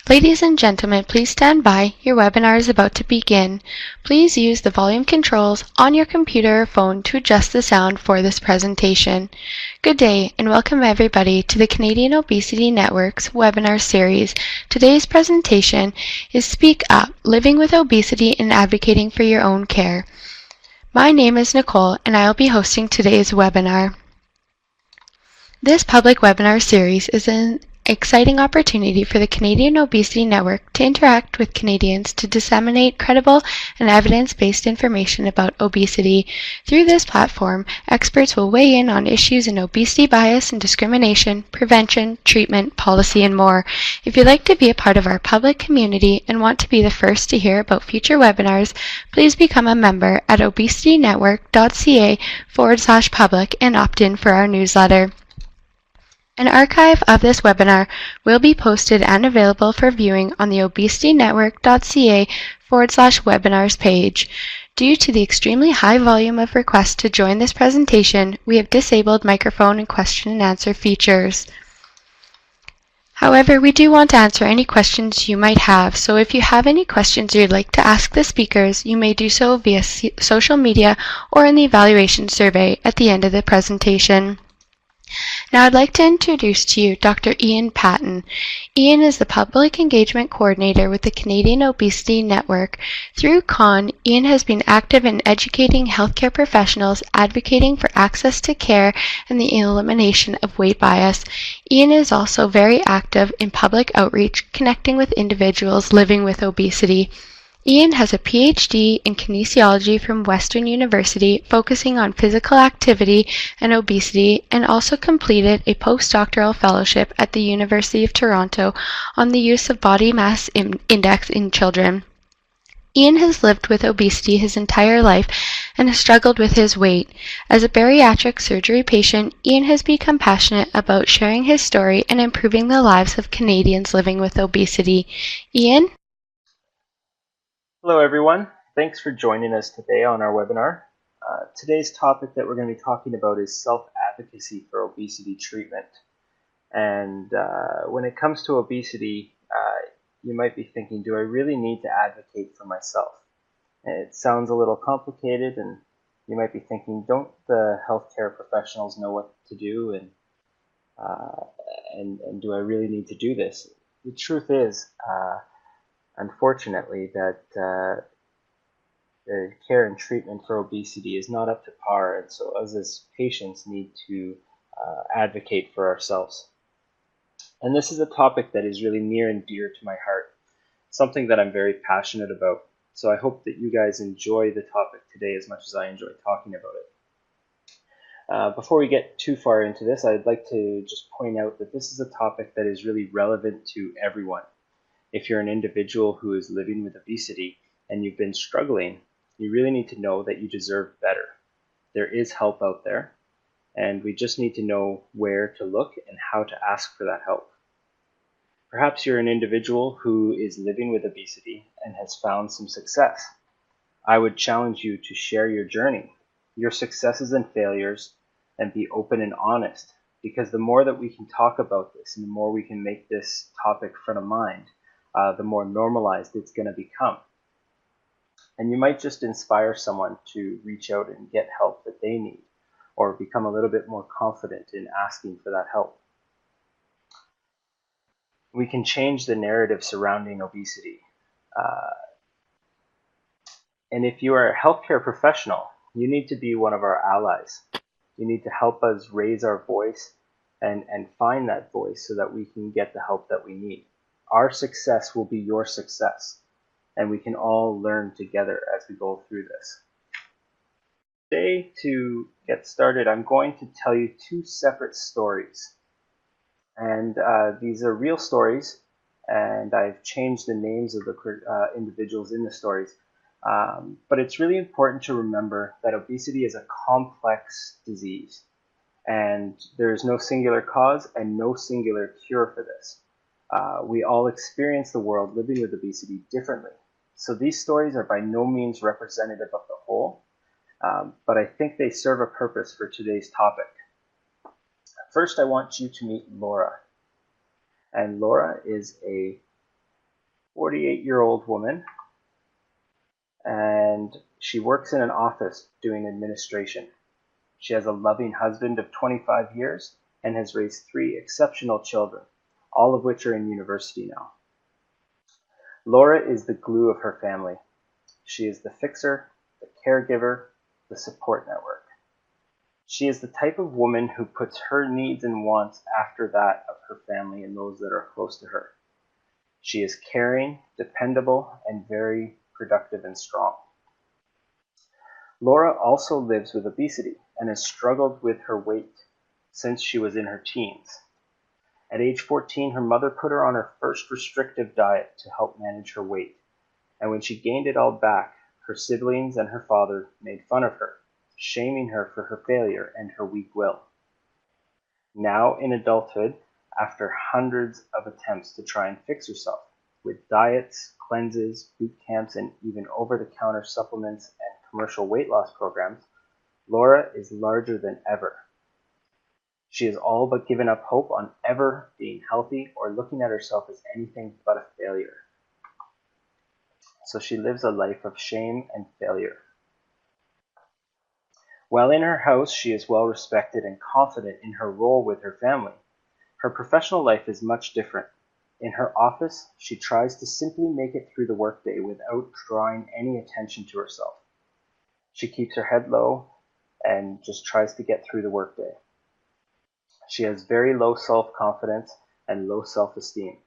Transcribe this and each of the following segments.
Ladies and gentlemen, please stand by. Your webinar is about to begin. Please use the volume controls on your computer or phone to adjust the sound for this presentation. Good day and welcome everybody to the Canadian Obesity Network's webinar series. Today's presentation is Speak Up, Living with Obesity and Advocating for Your Own Care. My name is Nicole and I will be hosting today's webinar. This public webinar series is an exciting opportunity for the Canadian Obesity Network to interact with Canadians to disseminate credible and evidence-based information about obesity. Through this platform, experts will weigh in on issues in obesity bias and discrimination, prevention, treatment, policy, and more. If you'd like to be a part of our public community and want to be the first to hear about future webinars, please become a member at obesitynetwork.ca/public and opt in for our newsletter. An archive of this webinar will be posted and available for viewing on the obesitynetwork.ca/webinars page. Due to the extremely high volume of requests to join this presentation, we have disabled microphone and question and answer features. However, we do want to answer any questions you might have, so if you have any questions you'd like to ask the speakers, you may do so via social media or in the evaluation survey at the end of the presentation. Now I'd like to introduce to you Dr. Ian Patton. Ian is the Public Engagement Coordinator with the Canadian Obesity Network. Through CON, Ian has been active in educating healthcare professionals, advocating for access to care, and the elimination of weight bias. Ian is also very active in public outreach, connecting with individuals living with obesity. Ian has a PhD in kinesiology from Western University, focusing on physical activity and obesity, and also completed a postdoctoral fellowship at the University of Toronto on the use of body mass index in children. Ian has lived with obesity his entire life and has struggled with his weight. As a bariatric surgery patient, Ian has become passionate about sharing his story and improving the lives of Canadians living with obesity. Ian? Hello everyone, thanks for joining us today on our webinar. Today's topic that we're going to be talking about is self-advocacy for obesity treatment. And when it comes to obesity, you might be thinking, do I really need to advocate for myself? And it sounds a little complicated, and you might be thinking, don't the healthcare professionals know what to do, and do I really need to do this? The truth is, unfortunately, that the care and treatment for obesity is not up to par, and so us as patients need to advocate for ourselves. And this is a topic that is really near and dear to my heart, something that I'm very passionate about. So I hope that you guys enjoy the topic today as much as I enjoy talking about it. Before we get too far into this, I'd like to just point out that this is a topic that is really relevant to everyone. If you're an individual who is living with obesity and you've been struggling, you really need to know that you deserve better. There is help out there, and we just need to know where to look and how to ask for that help. Perhaps you're an individual who is living with obesity and has found some success. I would challenge you to share your journey, your successes and failures, and be open and honest, because the more that we can talk about this and the more we can make this topic front of mind, the more normalized it's going to become. And you might just inspire someone to reach out and get help that they need, or become a little bit more confident in asking for that help. We can change the narrative surrounding obesity. And if you are a healthcare professional, you need to be one of our allies. You need to help us raise our voice and find that voice so that we can get the help that we need. Our success will be your success, and we can all learn together as we go through this. Today, to get started, I'm going to tell you two separate stories. And these are real stories, and I've changed the names of the individuals in the stories. But it's really important to remember that obesity is a complex disease, and there is no singular cause and no singular cure for this. We all experience the world living with obesity differently. So these stories are by no means representative of the whole, but I think they serve a purpose for today's topic. First, I want you to meet Laura. And Laura is a 48-year-old woman, and she works in an office doing administration. She has a loving husband of 25 years and has raised 3 exceptional children, all of which are in university now. Laura is the glue of her family. She is the fixer, the caregiver, the support network. She is the type of woman who puts her needs and wants after that of her family and those that are close to her. She is caring, dependable, and very productive and strong. Laura also lives with obesity and has struggled with her weight since she was in her teens. At age 14, her mother put her on her first restrictive diet to help manage her weight, and when she gained it all back, her siblings and her father made fun of her, shaming her for her failure and her weak will. Now in adulthood, after hundreds of attempts to try and fix herself, with diets, cleanses, boot camps, and even over-the-counter supplements and commercial weight loss programs, Laura is larger than ever. She has all but given up hope on ever being healthy or looking at herself as anything but a failure. So she lives a life of shame and failure. While in her house, she is well respected and confident in her role with her family. Her professional life is much different. In her office, she tries to simply make it through the workday without drawing any attention to herself. She keeps her head low and just tries to get through the workday. She has very low self-confidence and low self-esteem,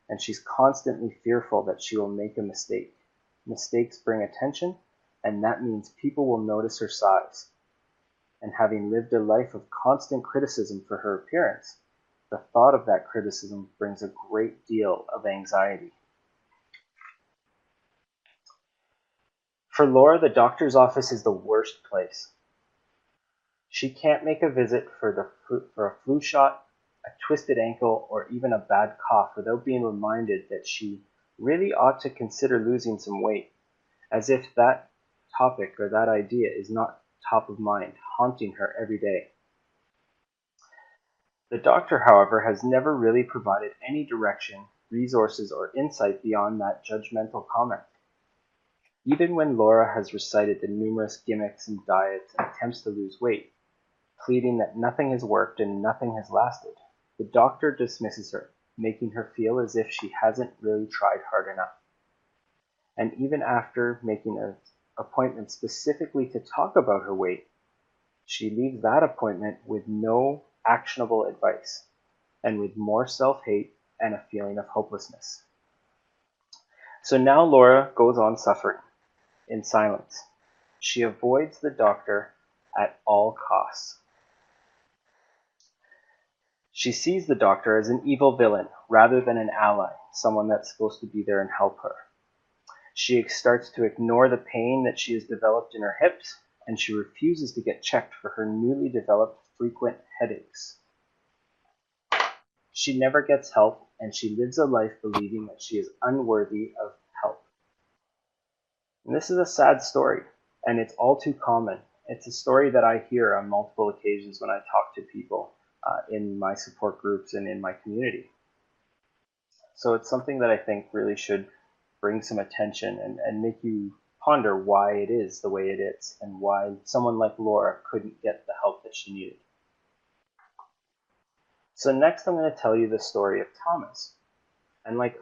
and she's constantly fearful that she will make a mistake. Mistakes bring attention, and that means people will notice her size. And having lived a life of constant criticism for her appearance, the thought of that criticism brings a great deal of anxiety. For Laura, the doctor's office is the worst place. She can't make a visit for a flu shot, a twisted ankle, or even a bad cough without being reminded that she really ought to consider losing some weight, as if that topic or that idea is not top of mind, haunting her every day. The doctor, however, has never really provided any direction, resources, or insight beyond that judgmental comment. Even when Laura has recited the numerous gimmicks and diets and attempts to lose weight, pleading that nothing has worked and nothing has lasted, the doctor dismisses her, making her feel as if she hasn't really tried hard enough. And even after making an appointment specifically to talk about her weight, she leaves that appointment with no actionable advice, and with more self-hate and a feeling of hopelessness. So now Laura goes on suffering in silence. She avoids the doctor at all costs. She sees the doctor as an evil villain rather than an ally, someone that's supposed to be there and help her. She starts to ignore the pain that she has developed in her hips, and she refuses to get checked for her newly developed frequent headaches. She never gets help, and she lives a life believing that she is unworthy of help. And this is a sad story, and it's all too common. It's a story that I hear on multiple occasions when I talk to people in my support groups and in my community. So it's something that I think really should bring some attention and make you ponder why it is the way it is and why someone like Laura couldn't get the help that she needed. So next I'm going to tell you the story of Thomas. And like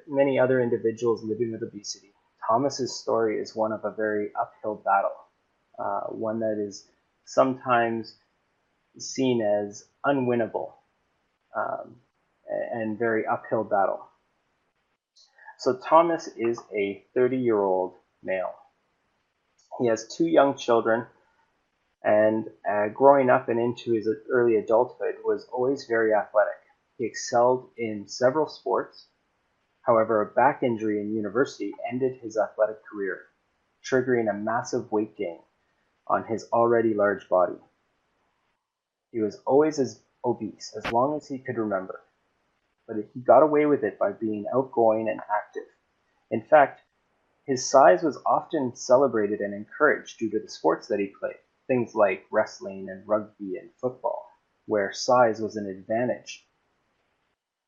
many other individuals living with obesity, Thomas's story is one of a very uphill battle, one that is sometimes seen as unwinnable and very uphill battle. So Thomas is a 30-year-old male. He has 2 young children, and growing up and into his early adulthood was always very athletic. He excelled in several sports. However, a back injury in university ended his athletic career, triggering a massive weight gain on his already large body. He was always as obese as long as he could remember, but he got away with it by being outgoing and active. In fact, his size was often celebrated and encouraged due to the sports that he played, things like wrestling and rugby and football, where size was an advantage.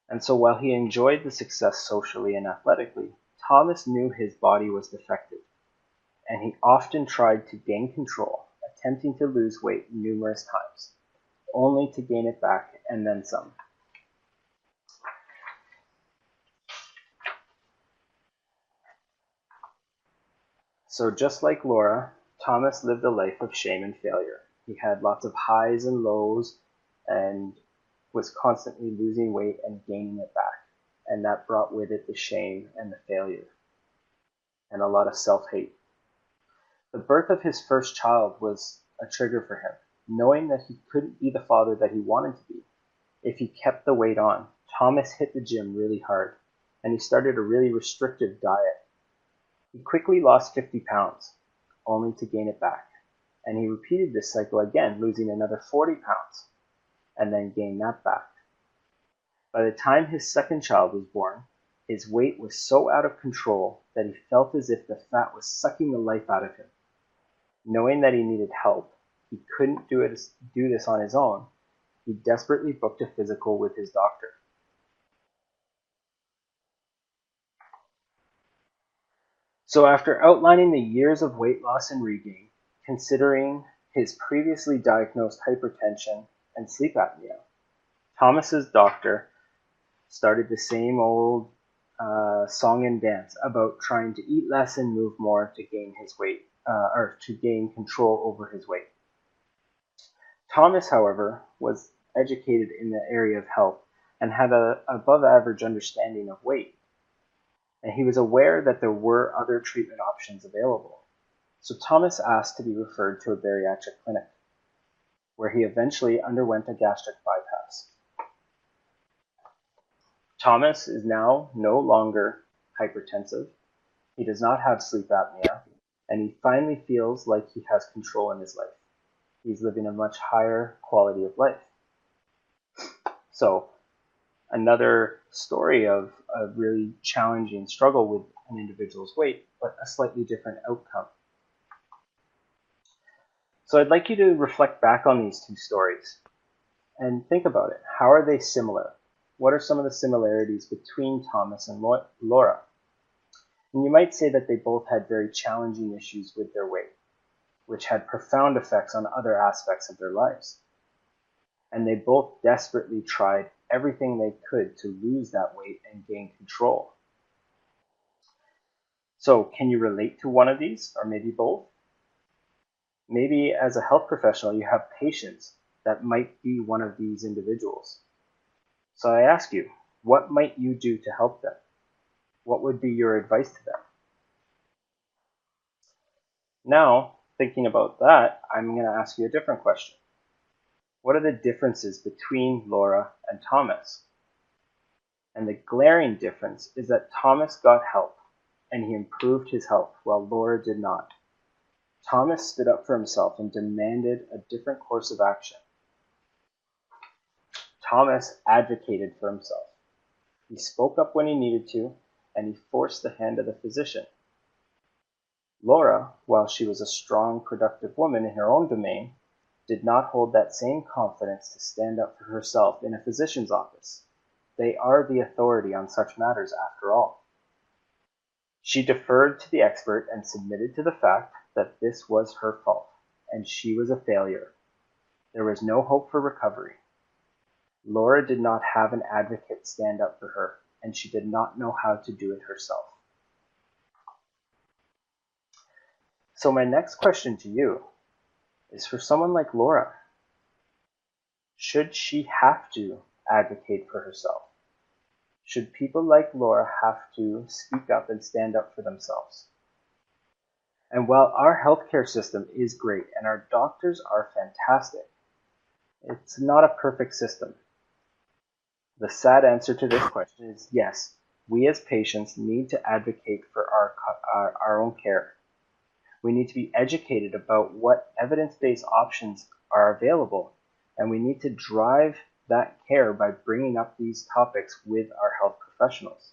And so while he enjoyed the success socially and athletically, Thomas knew his body was defective, and he often tried to gain control, attempting to lose weight numerous times, only to gain it back and then some. So just like Laura, Thomas lived a life of shame and failure. He had lots of highs and lows and was constantly losing weight and gaining it back. And that brought with it the shame and the failure and a lot of self-hate. The birth of his first child was a trigger for him, knowing that he couldn't be the father that he wanted to be if he kept the weight on. Thomas hit the gym really hard, and he started a really restrictive diet. He quickly lost 50 pounds, only to gain it back. And he repeated this cycle again, losing another 40 pounds, and then gain that back. By the time his second child was born, his weight was so out of control that he felt as if the fat was sucking the life out of him. Knowing that he needed help, he couldn't do this on his own, he desperately booked a physical with his doctor. So after outlining the years of weight loss and regain, considering his previously diagnosed hypertension and sleep apnea, Thomas's doctor started the same old song and dance about trying to eat less and move more to gain his weight, or to gain control over his weight. Thomas, however, was educated in the area of health and had an above average understanding of weight. And he was aware that there were other treatment options available. So Thomas asked to be referred to a bariatric clinic, where he eventually underwent a gastric bypass. Thomas is now no longer hypertensive, he does not have sleep apnea, and he finally feels like he has control in his life. He's living a much higher quality of life. So, another story of a really challenging struggle with an individual's weight, but a slightly different outcome. So I'd like you to reflect back on these two stories and think about it. How are they similar? What are some of the similarities between Thomas and Laura? And you might say that they both had very challenging issues with their weight, which had profound effects on other aspects of their lives. And they both desperately tried everything they could to lose that weight and gain control. So can you relate to one of these, or maybe both? Maybe as a health professional, you have patients that might be one of these individuals. So I ask you, what might you do to help them? What would be your advice to them? Now, thinking about that, I'm going to ask you a different question. What are the differences between Laura and Thomas? And the glaring difference is that Thomas got help and he improved his health while Laura did not. Thomas stood up for himself and demanded a different course of action. Thomas advocated for himself. He spoke up when he needed to, and he forced the hand of the physician. Laura, while she was a strong, productive woman in her own domain, did not hold that same confidence to stand up for herself in a physician's office. They are the authority on such matters after all. She deferred to the expert and submitted to the fact that this was her fault, and she was a failure. There was no hope for recovery. Laura did not have an advocate stand up for her, and she did not know how to do it herself. So my next question to you is for someone like Laura. Should she have to advocate for herself? Should people like Laura have to speak up and stand up for themselves? And while our healthcare system is great and our doctors are fantastic, it's not a perfect system. The sad answer to this question is yes, we as patients need to advocate for our own care. We need to be educated about what evidence-based options are available, and we need to drive that care by bringing up these topics with our health professionals.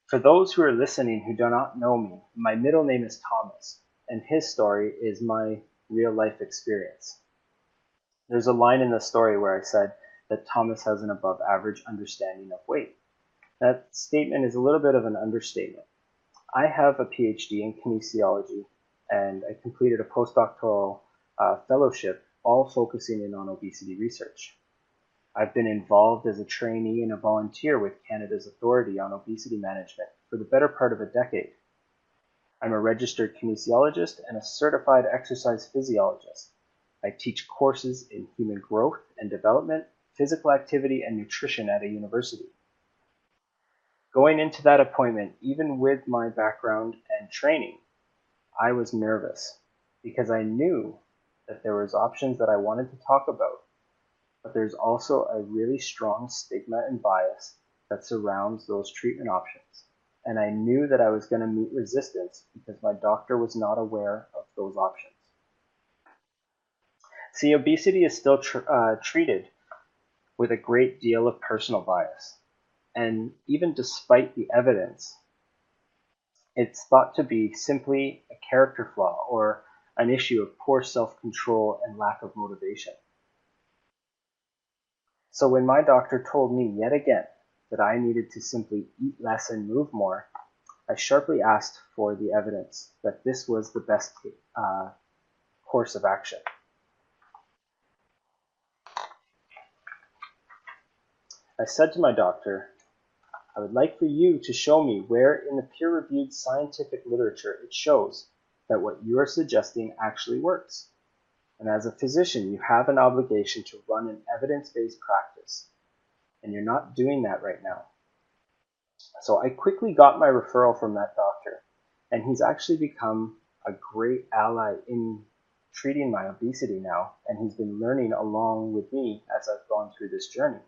For those who are listening who do not know me, my middle name is Thomas, and his story is my real life experience. There's a line in the story where I said that Thomas has an above average understanding of weight. That statement is a little bit of an understatement. I have a PhD in kinesiology, and I completed a postdoctoral fellowship, all focusing in on obesity research. I've been involved as a trainee and a volunteer with Canada's Authority on Obesity Management for the better part of a decade. I'm a registered kinesiologist and a certified exercise physiologist. I teach courses in human growth and development, physical activity, and nutrition at a university. Going into that appointment, even with my background and training, I was nervous because I knew that there was options that I wanted to talk about, but there's also a really strong stigma and bias that surrounds those treatment options. And I knew that I was going to meet resistance because my doctor was not aware of those options. See, obesity is still treated with a great deal of personal bias. And even despite the evidence, it's thought to be simply a character flaw or an issue of poor self-control and lack of motivation. So when my doctor told me yet again that I needed to simply eat less and move more, I sharply asked for the evidence that this was the best course of action. I said to my doctor, I would like for you to show me where in the peer-reviewed scientific literature it shows that what you are suggesting actually works. And as a physician, you have an obligation to run an evidence-based practice, and you're not doing that right now. So I quickly got my referral from that doctor, and he's actually become a great ally in treating my obesity now, and he's been learning along with me as I've gone through this journey.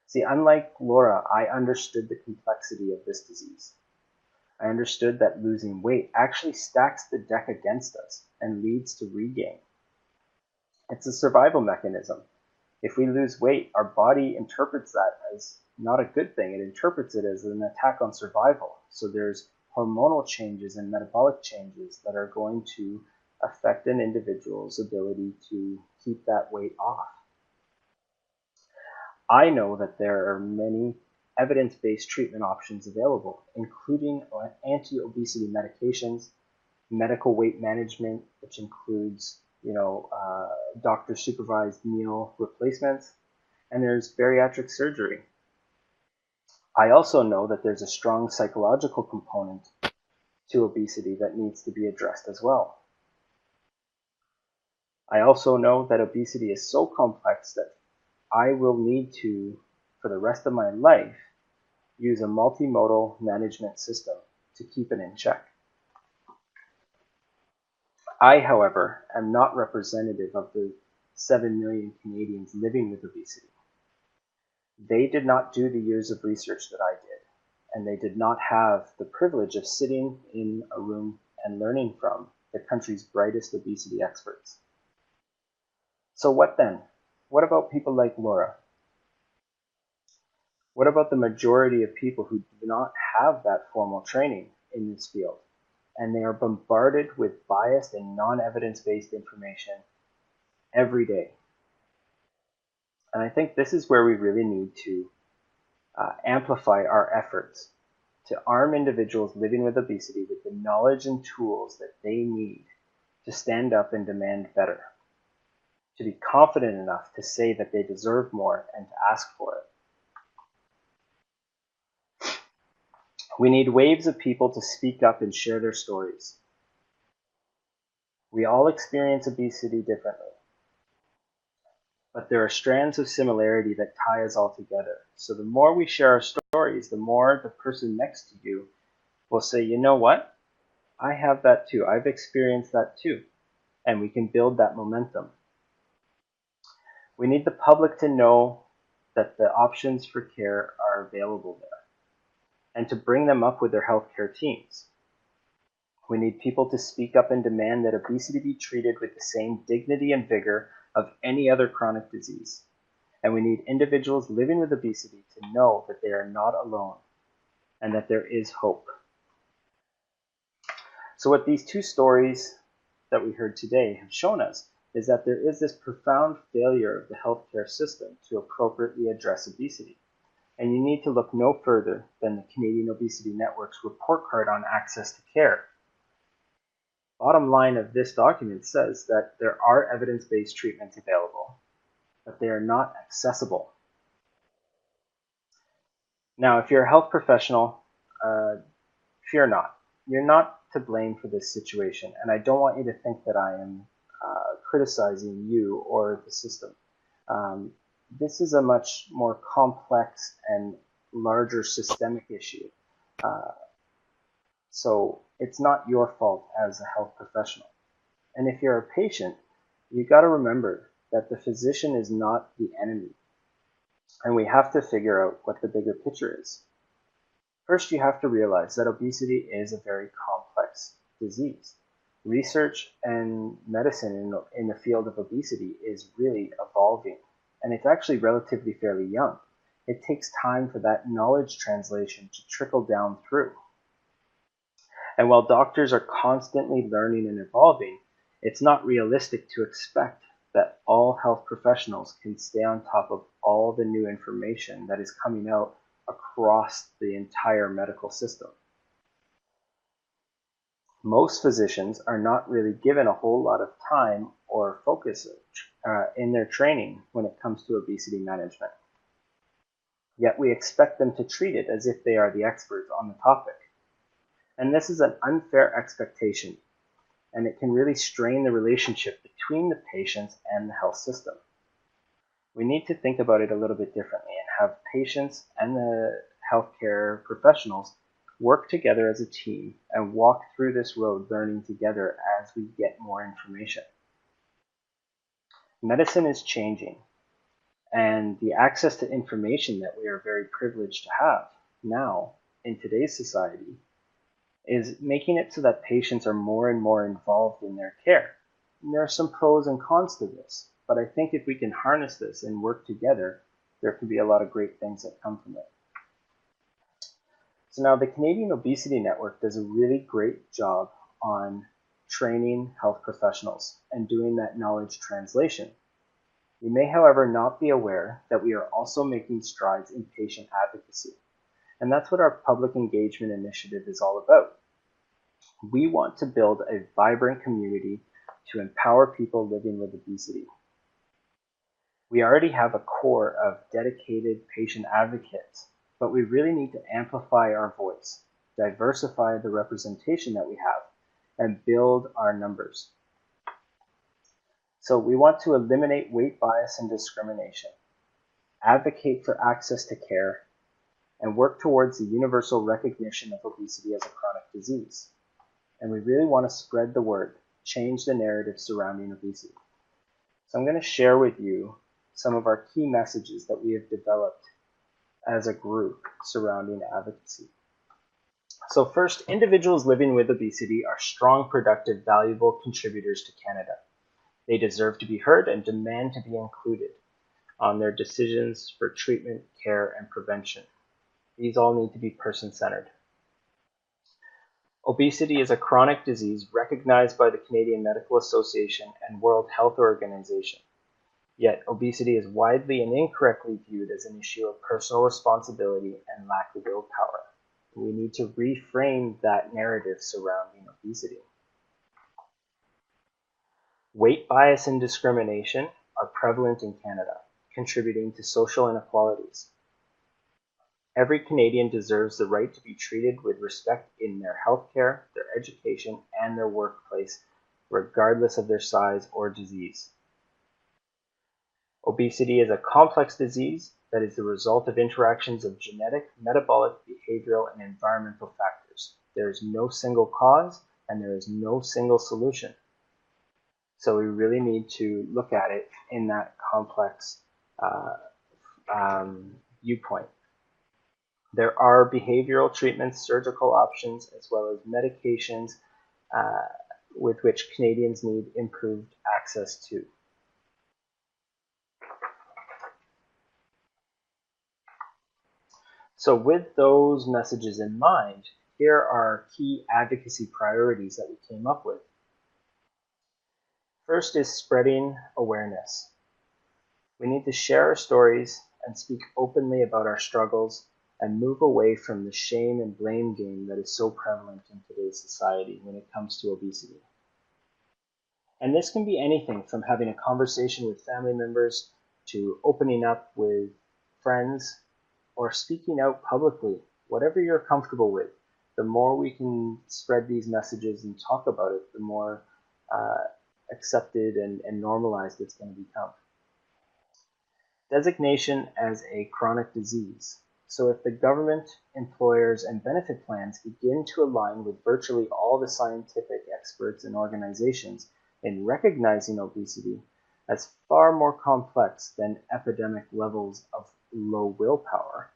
See, unlike Laura, I understood the complexity of this disease. I understood that losing weight actually stacks the deck against us and leads to regain. It's a survival mechanism. If we lose weight, our body interprets that as not a good thing. It interprets it as an attack on survival. So there's hormonal changes and metabolic changes that are going to affect an individual's ability to keep that weight off. I know that there are many evidence-based treatment options available, including anti-obesity medications, medical weight management, which includes doctor-supervised meal replacements, and there's bariatric surgery. I also know that there's a strong psychological component to obesity that needs to be addressed as well. I also know that obesity is so complex that I will need to, for the rest of my life, use a multimodal management system to keep it in check. I, however, am not representative of the 7 million Canadians living with obesity. They did not do the years of research that I did, and they did not have the privilege of sitting in a room and learning from the country's brightest obesity experts. So what then? What about people like Laura? What about the majority of people who do not have that formal training in this field, and they are bombarded with biased and non-evidence-based information every day? And I think this is where we really need to amplify our efforts to arm individuals living with obesity with the knowledge and tools that they need to stand up and demand better, to be confident enough to say that they deserve more and to ask for it. We need waves of people to speak up and share their stories. We all experience obesity differently, but there are strands of similarity that tie us all together. So the more we share our stories, the more the person next to you will say, you know what? I have that too. I've experienced that too. And we can build that momentum. We need the public to know that the options for care are available there and to bring them up with their healthcare teams. We need people to speak up and demand that obesity be treated with the same dignity and vigor of any other chronic disease. And we need individuals living with obesity to know that they are not alone and that there is hope. So what these two stories that we heard today have shown us is that there is this profound failure of the healthcare system to appropriately address obesity. And you need to look no further than the Canadian Obesity Network's report card on access to care. Bottom line of this document says that there are evidence-based treatments available, but they are not accessible. Now, if you're a health professional, fear not. You're not to blame for this situation, and I don't want you to think that I am criticizing you or the system. This is a much more complex and larger systemic issue. So it's not your fault as a health professional. And if you're a patient, you got to remember that the physician is not the enemy. And we have to figure out what the bigger picture is. First, you have to realize that obesity is a very complex disease. Research and medicine in the field of obesity is really evolving, and it's actually relatively fairly young. It takes time for that knowledge translation to trickle down through. And while doctors are constantly learning and evolving, it's not realistic to expect that all health professionals can stay on top of all the new information that is coming out across the entire medical system. Most physicians are not really given a whole lot of time or focus in their training when it comes to obesity management. Yet we expect them to treat it as if they are the experts on the topic. And this is an unfair expectation, and it can really strain the relationship between the patients and the health system. We need to think about it a little bit differently and have patients and the healthcare professionals work together as a team and walk through this road learning together as we get more information. Medicine is changing, and the access to information that we are very privileged to have now in today's society is making it so that patients are more and more involved in their care. And there are some pros and cons to this, but I think if we can harness this and work together, there could be a lot of great things that come from it. So now the Canadian Obesity Network does a really great job on training health professionals and doing that knowledge translation. You may, however, not be aware that we are also making strides in patient advocacy. And that's what our public engagement initiative is all about. We want to build a vibrant community to empower people living with obesity. We already have a core of dedicated patient advocates, but we really need to amplify our voice, diversify the representation that we have, and build our numbers. So we want to eliminate weight bias and discrimination, advocate for access to care, and work towards the universal recognition of obesity as a chronic disease. And we really want to spread the word, change the narrative surrounding obesity. So I'm going to share with you some of our key messages that we have developed as a group surrounding advocacy. So first, individuals living with obesity are strong, productive, valuable contributors to Canada. They deserve to be heard and demand to be included on their decisions for treatment, care, and prevention. These all need to be person-centered. Obesity is a chronic disease recognized by the Canadian Medical Association and World Health Organization. Yet, obesity is widely and incorrectly viewed as an issue of personal responsibility and lack of willpower. We need to reframe that narrative surrounding obesity. Weight bias and discrimination are prevalent in Canada, contributing to social inequalities. Every Canadian deserves the right to be treated with respect in their healthcare, their education, and their workplace, regardless of their size or disease. Obesity is a complex disease that is the result of interactions of genetic, metabolic, behavioral, and environmental factors. There is no single cause, and there is no single solution. So we really need to look at it in that complex viewpoint. There are behavioral treatments, surgical options, as well as medications with which Canadians need improved access to. So with those messages in mind, here are key advocacy priorities that we came up with. First is spreading awareness. We need to share our stories and speak openly about our struggles and move away from the shame and blame game that is so prevalent in today's society when it comes to obesity. And this can be anything from having a conversation with family members to opening up with friends or speaking out publicly, whatever you're comfortable with. The more we can spread these messages and talk about it, the more accepted and normalized it's going to become. Designation as a chronic disease. So if the government, employers, and benefit plans begin to align with virtually all the scientific experts and organizations in recognizing obesity as far more complex than epidemic levels of low willpower,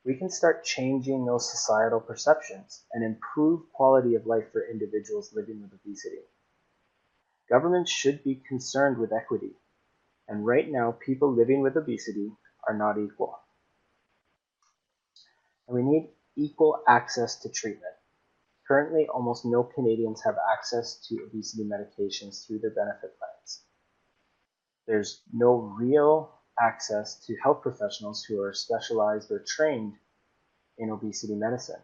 we can start changing those societal perceptions and improve quality of life for individuals living with obesity. Governments should be concerned with equity, and right now people living with obesity are not equal. And we need equal access to treatment. Currently, almost no Canadians have access to obesity medications through their benefit plans. There's no real access to health professionals who are specialized or trained in obesity medicine.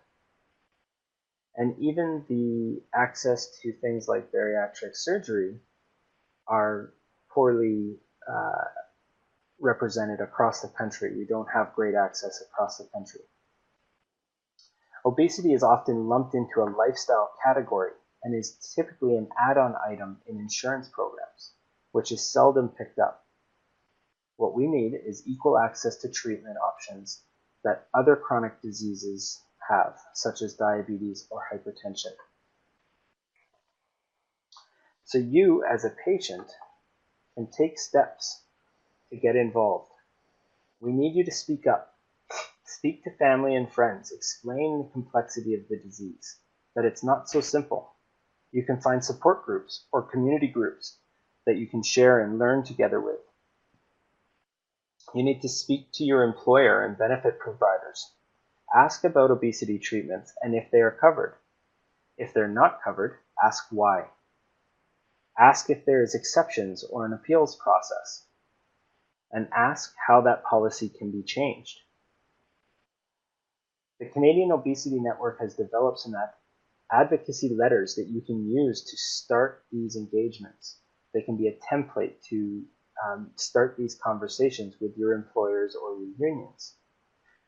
And even the access to things like bariatric surgery are poorly represented across the country. We don't have great access across the country. Obesity is often lumped into a lifestyle category and is typically an add-on item in insurance programs, which is seldom picked up. What we need is equal access to treatment options that other chronic diseases have, such as diabetes or hypertension. So you, as a patient, can take steps to get involved. We need you to speak up. Speak to family and friends. Explain the complexity of the disease, that it's not so simple. You can find support groups or community groups that you can share and learn together with. You need to speak to your employer and benefit providers. Ask about obesity treatments and if they are covered. If they're not covered, ask why. Ask if there is exceptions or an appeals process. And ask how that policy can be changed. The Canadian Obesity Network has developed some advocacy letters that you can use to start these engagements. They can be a template to start these conversations with your employers or your unions.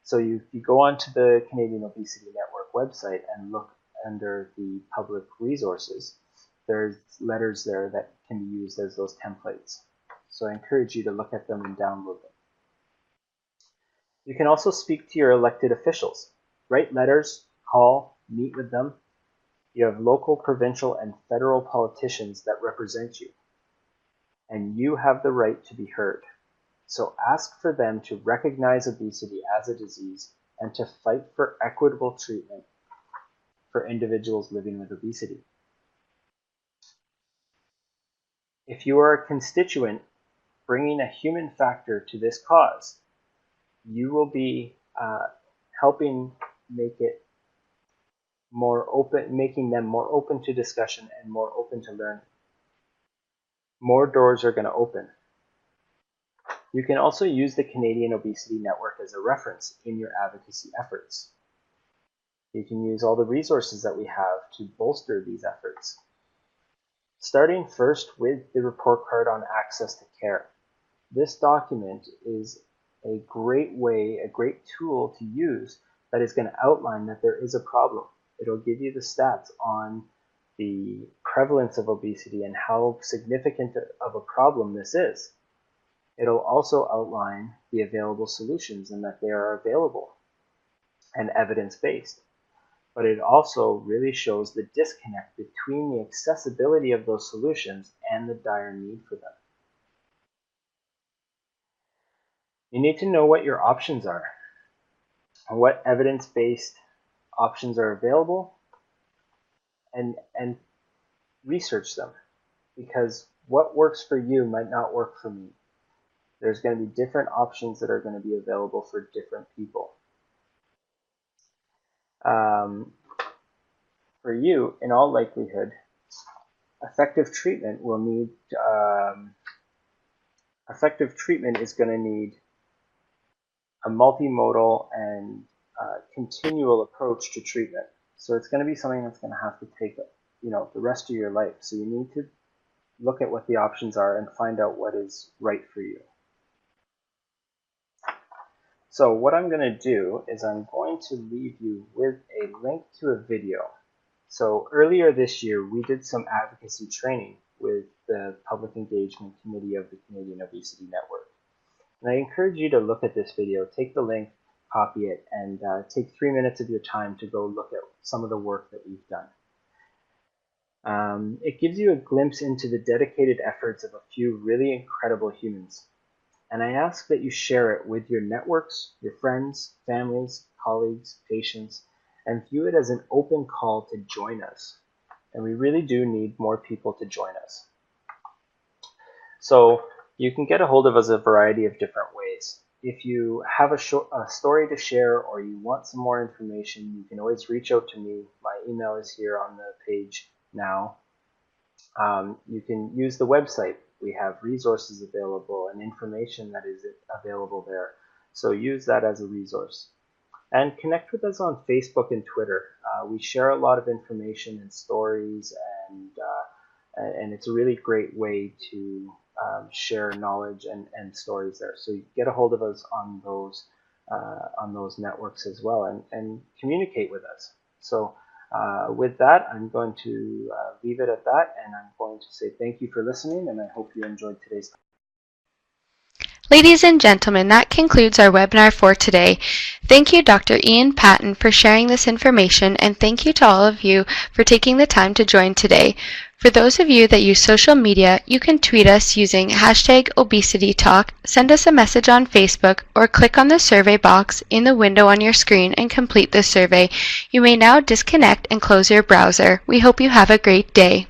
So you go onto the Canadian Obesity Network website and look under the public resources. There's letters there that can be used as those templates. So I encourage you to look at them and download them. You can also speak to your elected officials. Write letters, call, meet with them. You have local, provincial, and federal politicians that represent you. And you have the right to be heard. So ask for them to recognize obesity as a disease and to fight for equitable treatment for individuals living with obesity. If you are a constituent bringing a human factor to this cause, you will be helping make it more open, making them more open to discussion and more open to learning. More doors are going to open. You can also use the Canadian Obesity Network as a reference in your advocacy efforts. You can use all the resources that we have to bolster these efforts. Starting first with the report card on access to care. This document is a great way, a great tool to use that is going to outline that there is a problem. It'll give you the stats on the prevalence of obesity and how significant of a problem this is. It'll also outline the available solutions and that they are available and evidence-based. But it also really shows the disconnect between the accessibility of those solutions and the dire need for them. You need to know what your options are and what evidence-based options are available and research them, because what works for you might not work for me. There's going to be different options that are going to be available for different people. For you, in all likelihood, effective treatment will need is going to need a multimodal and continual approach to treatment. So it's going to be something that's going to have to take, the rest of your life. So you need to look at what the options are and find out what is right for you. So what I'm going to do is I'm going to leave you with a link to a video. So earlier this year, we did some advocacy training with the Public Engagement Committee of the Canadian Obesity Network. And I encourage you to look at this video, take the link, copy it, and take 3 minutes of your time to go look at some of the work that we've done. It gives you a glimpse into the dedicated efforts of a few really incredible humans. And I ask that you share it with your networks, your friends, families, colleagues, patients, and view it as an open call to join us. And we really do need more people to join us. So you can get a hold of us a variety of different ways. If you have a story to share or you want some more information, you can always reach out to me. My email is here on the page now. You can use the website. We have resources available and information that is available there. So use that as a resource. And connect with us on Facebook and Twitter. We share a lot of information and stories, and it's a really great way to share knowledge and stories there. So you get a hold of us on those networks as well, and communicate with us. So with that, I'm going to leave it at that, and I'm going to say thank you for listening, and I hope you enjoyed today's talk. Ladies and gentlemen, that concludes our webinar for today. Thank you, Dr. Ian Patton, for sharing this information, and thank you to all of you for taking the time to join today. For those of you that use social media, you can tweet us using #ObesityTalk, send us a message on Facebook, or click on the survey box in the window on your screen and complete the survey. You may now disconnect and close your browser. We hope you have a great day.